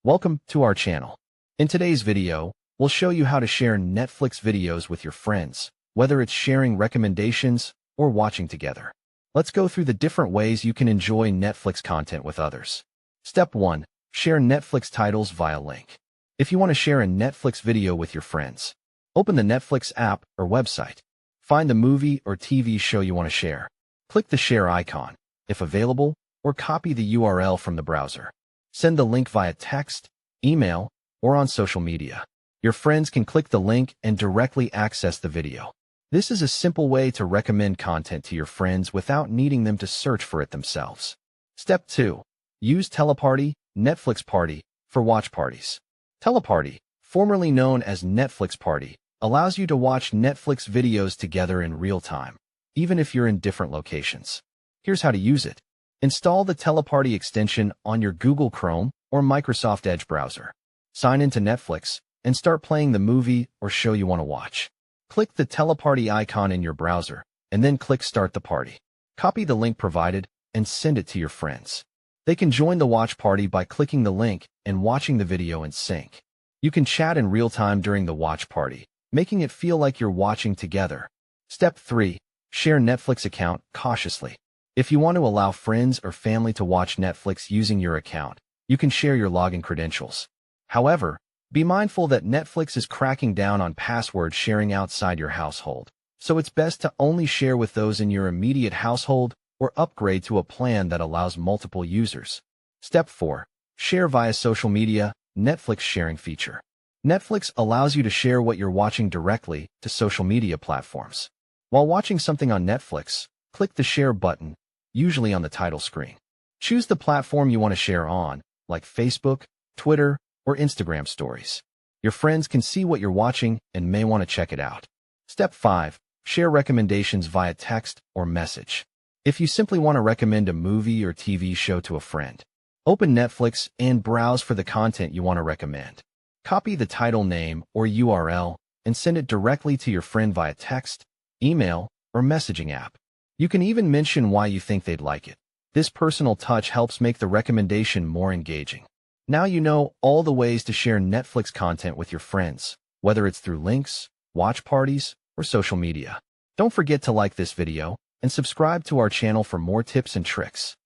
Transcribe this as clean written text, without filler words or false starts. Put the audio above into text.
Welcome to our channel. In today's video, we'll show you how to share Netflix videos with your friends, whether it's sharing recommendations or watching together. Let's go through the different ways you can enjoy Netflix content with others. Step 1. Share Netflix titles via link. If you want to share a Netflix video with your friends, open the Netflix app or website. Find the movie or TV show you want to share. Click the share icon, if available, or copy the URL from the browser. Send the link via text, email, or on social media. Your friends can click the link and directly access the video. This is a simple way to recommend content to your friends without needing them to search for it themselves. Step 2. Use Teleparty, Netflix Party, for watch parties. Teleparty, formerly known as Netflix Party, allows you to watch Netflix videos together in real time, even if you're in different locations. Here's how to use it. Install the Teleparty extension on your Google Chrome or Microsoft Edge browser. Sign into Netflix and start playing the movie or show you want to watch. Click the Teleparty icon in your browser and then click Start the Party. Copy the link provided and send it to your friends. They can join the watch party by clicking the link and watching the video in sync. You can chat in real time during the watch party, making it feel like you're watching together. Step 3. Share Netflix account cautiously. If you want to allow friends or family to watch Netflix using your account, you can share your login credentials. However, be mindful that Netflix is cracking down on password sharing outside your household, so it's best to only share with those in your immediate household or upgrade to a plan that allows multiple users. Step 4. Share via social media, Netflix sharing feature. Netflix allows you to share what you're watching directly to social media platforms. While watching something on Netflix, click the share button, usually on the title screen. Choose the platform you want to share on, like Facebook, Twitter, or Instagram stories. Your friends can see what you're watching and may want to check it out. Step 5. Share recommendations via text or message. If you simply want to recommend a movie or TV show to a friend, open Netflix and browse for the content you want to recommend. Copy the title name or URL and send it directly to your friend via text, email, or messaging app. You can even mention why you think they'd like it. This personal touch helps make the recommendation more engaging. Now you know all the ways to share Netflix content with your friends, whether it's through links, watch parties, or social media. Don't forget to like this video and subscribe to our channel for more tips and tricks.